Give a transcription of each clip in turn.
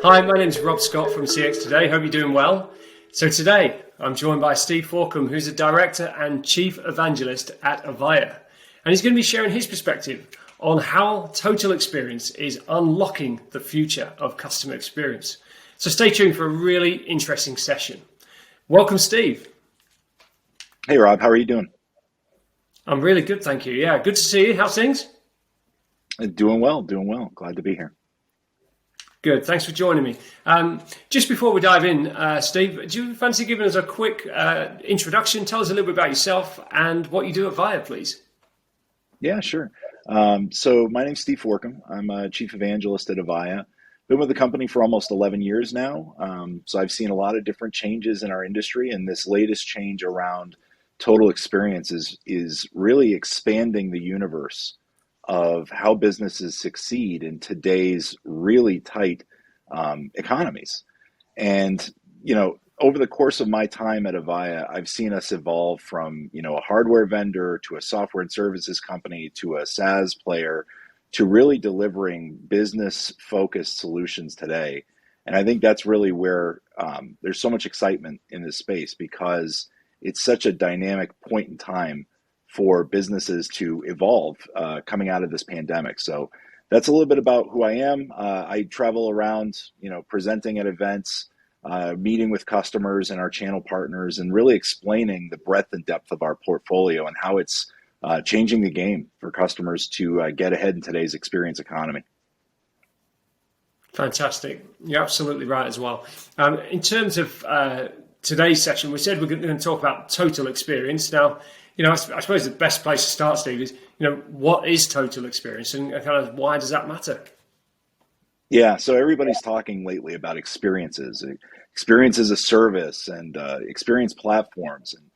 Hi, my name is Rob Scott from CX Today. Hope you're doing well. So today I'm joined by Steve Forkum, who's a director and chief evangelist at Avaya. And he's going to be sharing his perspective on how total experience is unlocking the future of customer experience. So stay tuned for a really interesting session. Welcome, Steve. Hey, Rob. How are you doing? I'm really good, thank you. Yeah, good to see you. How's things? Doing well. Glad to be here. Good. Thanks for joining me. Just before we dive in, Steve, do you fancy giving us a quick introduction? Tell us a little bit about yourself and what you do at Avaya, please. Yeah, sure. So my name's Steve Forkum. I'm a chief evangelist at Avaya. Been with the company for almost 11 years now. So I've seen a lot of different changes in our industry, and this latest change around total experience is really expanding the universe of how businesses succeed in today's really tight economies. And, over the course of my time at Avaya, I've seen us evolve from, a hardware vendor to a software and services company to a SaaS player to really delivering business-focused solutions today. And I think that's really where there's so much excitement in this space because it's such a dynamic point in time for businesses to evolve coming out of this pandemic. So that's a little bit about who I am. I travel around, presenting at events, meeting with customers and our channel partners, and really explaining the breadth and depth of our portfolio and how it's changing the game for customers to get ahead in today's experience economy. Fantastic. You're absolutely right as well. In terms of today's session, we said we're going to talk about total experience. Now, I suppose the best place to start, Steve, is, what is total experience and kind of why does that matter? Yeah, so everybody's talking lately about experiences as a service and experience platforms. And,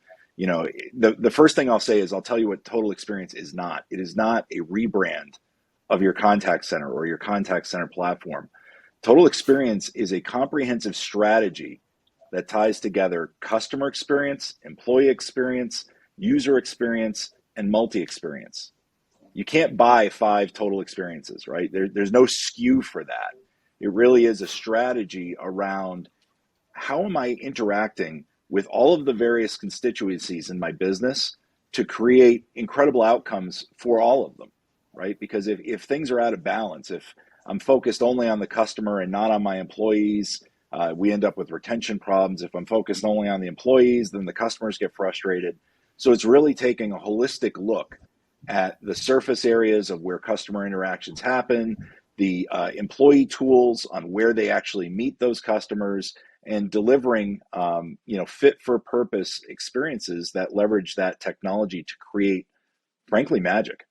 the first thing I'll say is I'll tell you what total experience is not. It is not a rebrand of your contact center or your contact center platform. Total experience is a comprehensive strategy that ties together customer experience, employee experience, user experience, and multi-experience. You can't buy 5 total experiences, right? There's no SKU for that. It really is a strategy around how am I interacting with all of the various constituencies in my business to create incredible outcomes for all of them, right? Because if things are out of balance, if I'm focused only on the customer and not on my employees, we end up with retention problems. If I'm focused only on the employees, then the customers get frustrated. So it's really taking a holistic look at the surface areas of where customer interactions happen, the employee tools on where they actually meet those customers, and delivering fit for purpose experiences that leverage that technology to create, frankly, magic.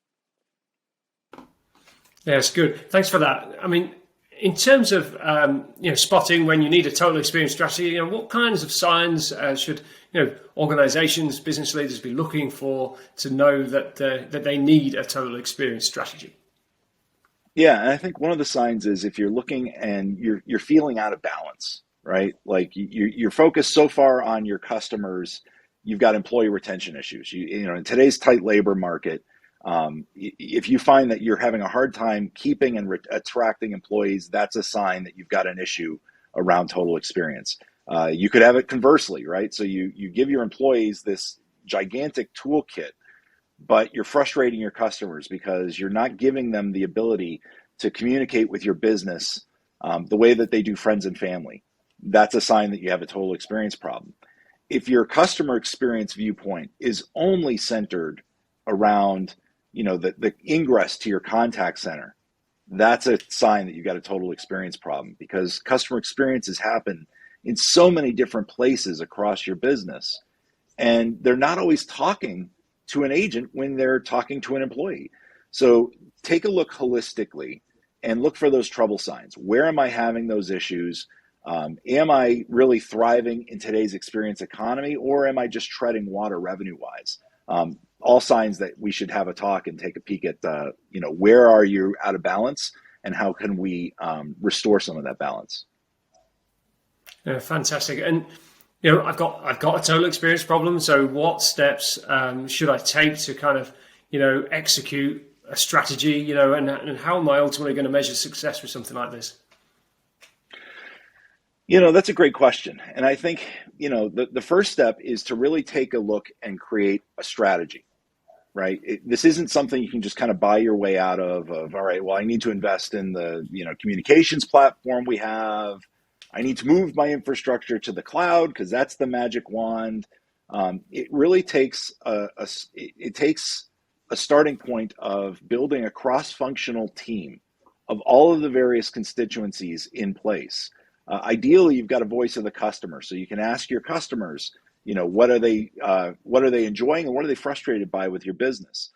Yeah, it's good. Thanks for that. I mean, in terms of spotting when you need a total experience strategy, what kinds of signs should organizations, business leaders be looking for to know that they need a total experience strategy? Yeah, and I think one of the signs is if you're looking and you're feeling out of balance, right? Like you're focused so far on your customers, you've got employee retention issues. In today's tight labor market, if you find that you're having a hard time keeping and attracting employees, that's a sign that you've got an issue around total experience. You could have it conversely, right? So you give your employees this gigantic toolkit, but you're frustrating your customers because you're not giving them the ability to communicate with your business the way that they do friends and family. That's a sign that you have a total experience problem. If your customer experience viewpoint is only centered around the ingress to your contact center, that's a sign that you've got a total experience problem because customer experiences happen in so many different places across your business. And they're not always talking to an agent when they're talking to an employee. So take a look holistically and look for those trouble signs. Where am I having those issues? Am I really thriving in today's experience economy, or am I just treading water revenue-wise? All signs that we should have a talk and take a peek at, where are you out of balance and how can we restore some of that balance? Yeah, fantastic. And I've got a total experience problem. So what steps should I take to kind of execute a strategy? And how am I ultimately going to measure success with something like this? That's a great question. And I think, the first step is to really take a look and create a strategy, right? This isn't something you can just kind of buy your way out of, all right, well, I need to invest in the, communications platform we have. I need to move my infrastructure to the cloud because that's the magic wand. It really takes it takes a starting point of building a cross-functional team of all of the various constituencies in place. Ideally, you've got a voice of the customer, so you can ask your customers, what are they enjoying and what are they frustrated by with your business.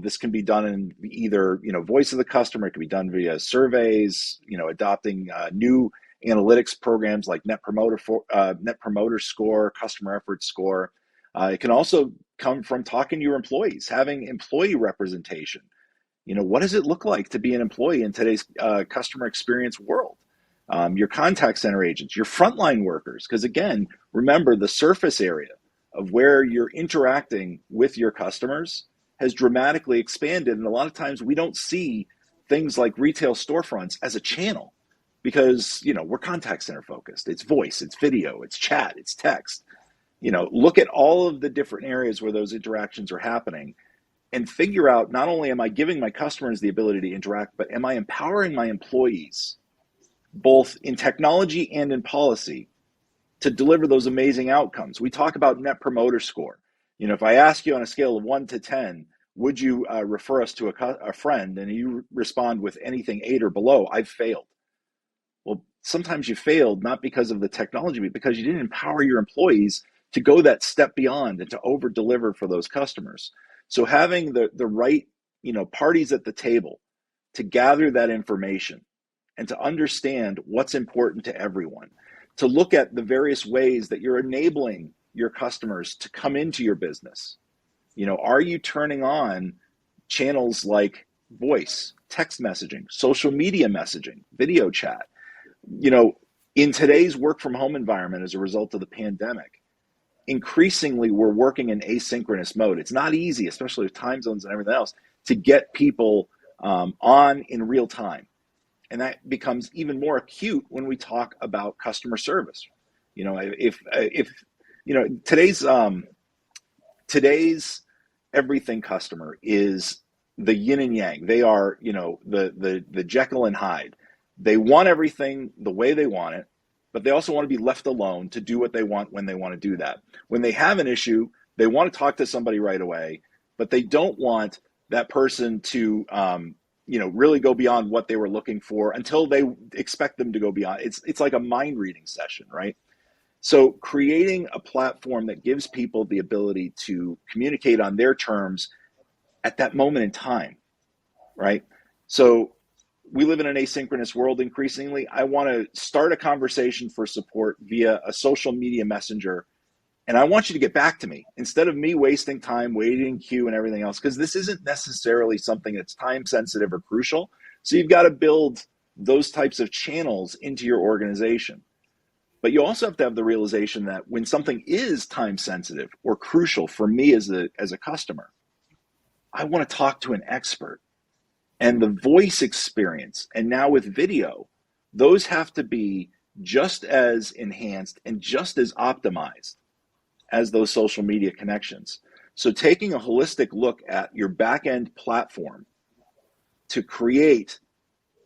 This can be done in either voice of the customer. It can be done via surveys, adopting new analytics programs like Net Promoter Score, Customer Effort Score. It can also come from talking to your employees, having employee representation. What does it look like to be an employee in today's customer experience world? Your contact center agents, your frontline workers, because again, remember the surface area of where you're interacting with your customers has dramatically expanded. And a lot of times we don't see things like retail storefronts as a channel because, we're contact center focused. It's voice, it's video, it's chat, it's text. Look at all of the different areas where those interactions are happening and figure out, not only am I giving my customers the ability to interact, but am I empowering my employees, both in technology and in policy, to deliver those amazing outcomes. We talk about Net Promoter Score. If I ask you on a scale of 1 to 10, would you refer us to a friend, and you respond with anything 8 or below, I've failed. Well, sometimes you failed not because of the technology, but because you didn't empower your employees to go that step beyond and to over deliver for those customers. So having the right parties at the table to gather that information and to understand what's important to everyone, to look at the various ways that you're enabling your customers to come into your business. Are you turning on channels like voice, text messaging, social media messaging, video chat? In today's work from home environment as a result of the pandemic, increasingly we're working in asynchronous mode. It's not easy, especially with time zones and everything else, to get people on in real time. And that becomes even more acute when we talk about customer service. If today's everything customer is the yin and yang. They are, the Jekyll and Hyde. They want everything the way they want it, but they also want to be left alone to do what they want when they want to do that. When they have an issue, they want to talk to somebody right away, but they don't want that person to really go beyond what they were looking for until they expect them to go beyond. It's like a mind reading session, right? So creating a platform that gives people the ability to communicate on their terms at that moment in time, right? So we live in an asynchronous world increasingly. I want to start a conversation for support via a social media messenger, and I want you to get back to me instead of me wasting time waiting in queue and everything else, because this isn't necessarily something that's time sensitive or crucial. So you've got to build those types of channels into your organization. But you also have to have the realization that when something is time sensitive or crucial for me as a customer, I want to talk to an expert. And the voice experience, and now with video, those have to be just as enhanced and just as optimized as those social media connections. So taking a holistic look at your back-end platform to create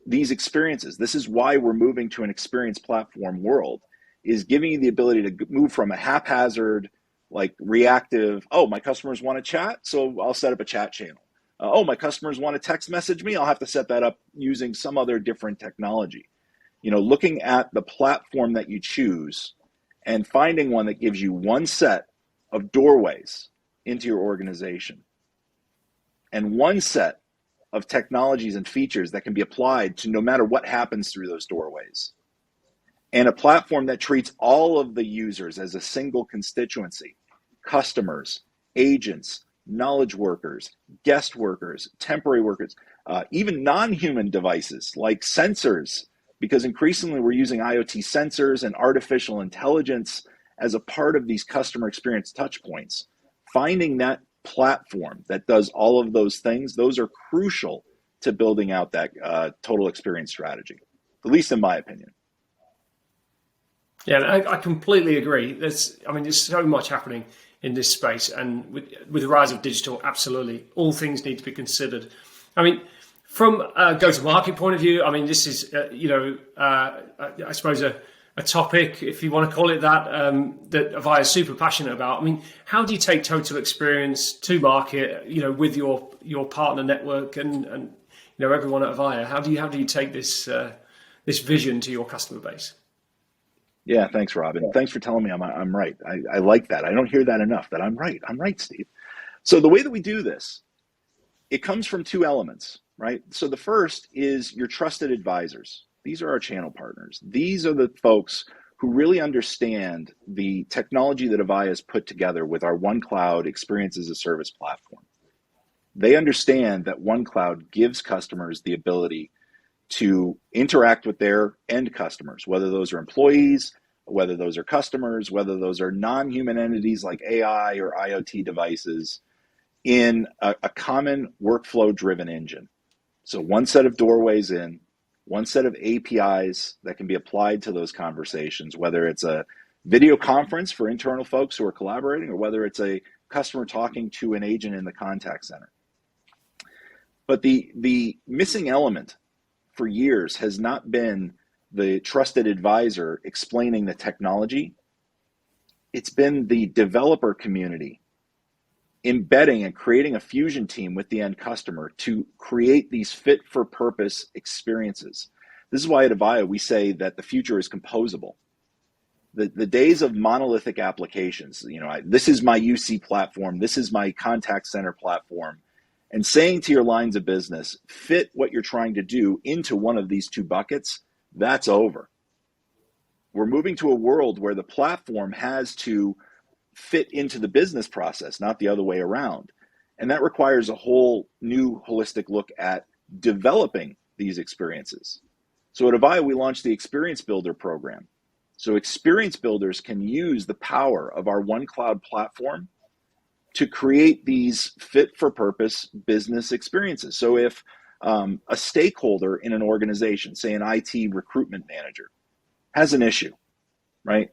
these experiences, this is why we're moving to an experience platform world, is giving you the ability to move from a haphazard, like reactive, oh, my customers want to chat, so I'll set up a chat channel. Oh, my customers want to text message me, I'll have to set that up using some other different technology. Looking at the platform that you choose and finding one that gives you one set of doorways into your organization and one set of technologies and features that can be applied to no matter what happens through those doorways. And a platform that treats all of the users as a single constituency: customers, agents, knowledge workers, guest workers, temporary workers, even non-human devices like sensors, because increasingly we're using IoT sensors and artificial intelligence as a part of these customer experience touchpoints. Finding that platform that does all of those things, those are crucial to building out that total experience strategy, at least in my opinion. Yeah, I completely agree. There's so much happening in this space, and with the rise of digital, absolutely, all things need to be considered. I mean, from a go-to-market point of view, this is, I suppose a topic, if you want to call it that, that Avaya is super passionate about. How do you take total experience to market, with your partner network and everyone at Avaya? How do you take this vision to your customer base? Yeah, thanks, Robin. Thanks for telling me I'm right. I like that. I don't hear that enough, that I'm right. I'm right, Steve. So the way that we do this, it comes from two elements, right? So the first is your trusted advisors. These are our channel partners. These are the folks who really understand the technology that Avaya has put together with our OneCloud Experience as a Service platform. They understand that OneCloud gives customers the ability to interact with their end customers, whether those are employees, whether those are customers, whether those are non-human entities like AI or IoT devices, in a common workflow-driven engine. So one set of doorways in, one set of APIs that can be applied to those conversations, whether it's a video conference for internal folks who are collaborating, or whether it's a customer talking to an agent in the contact center. But the missing element for years has not been the trusted advisor explaining the technology. It's been the developer community embedding and creating a fusion team with the end customer to create these fit for purpose experiences. This is why at Avaya we say that the future is composable. The days of monolithic applications, this is my UC platform, this is my contact center platform, and saying to your lines of business, fit what you're trying to do into one of these two buckets, that's over. We're moving to a world where the platform has to fit into the business process, not the other way around. And that requires a whole new holistic look at developing these experiences. So at Avaya, we launched the Experience Builder program. So experience builders can use the power of our OneCloud platform to create these fit-for-purpose business experiences. So if a stakeholder in an organization, say an IT recruitment manager, has an issue, right?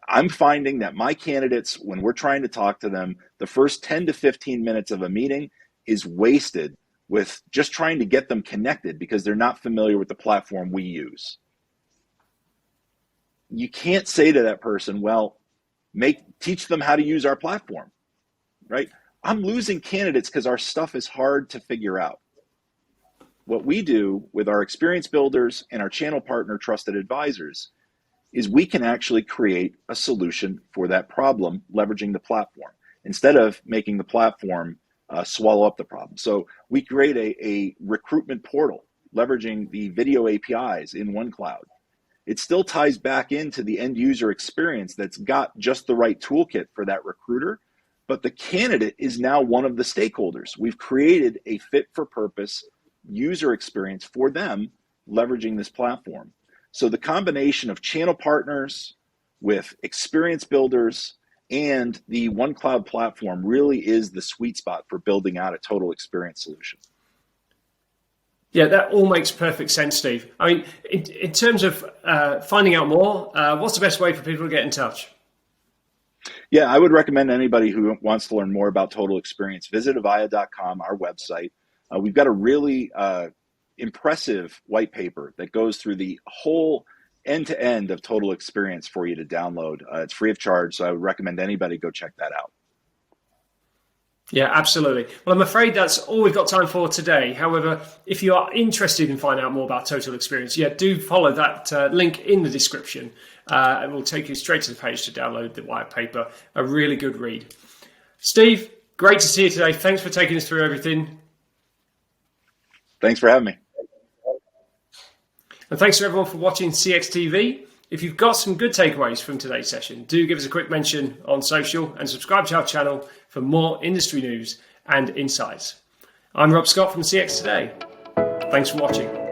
I'm finding that my candidates, when we're trying to talk to them, the first 10 to 15 minutes of a meeting is wasted with just trying to get them connected because they're not familiar with the platform we use. You can't say to that person, well, teach them how to use our platform. Right? I'm losing candidates because our stuff is hard to figure out. What we do with our experience builders and our channel partner trusted advisors is we can actually create a solution for that problem, leveraging the platform, instead of making the platform swallow up the problem. So we create a recruitment portal, leveraging the video APIs in OneCloud. It still ties back into the end user experience that's got just the right toolkit for that recruiter, but the candidate is now one of the stakeholders. We've created a fit for purpose user experience for them leveraging this platform. So the combination of channel partners with experience builders and the OneCloud platform really is the sweet spot for building out a total experience solution. Yeah, that all makes perfect sense, Steve. In terms of finding out more, what's the best way for people to get in touch? Yeah, I would recommend anybody who wants to learn more about total experience, visit avaya.com, our website. We've got a really impressive white paper that goes through the whole end-to-end of total experience for you to download. It's free of charge, so I would recommend anybody go check that out. Yeah, absolutely. Well, I'm afraid that's all we've got time for today. However, if you are interested in finding out more about total experience, do follow that link in the description. It will take you straight to the page to download the white paper. A really good read. Steve, great to see you today. Thanks for taking us through everything. Thanks for having me. And thanks to everyone for watching CXTV. If you've got some good takeaways from today's session, do give us a quick mention on social and subscribe to our channel for more industry news and insights. I'm Rob Scott from CX Today. Thanks for watching.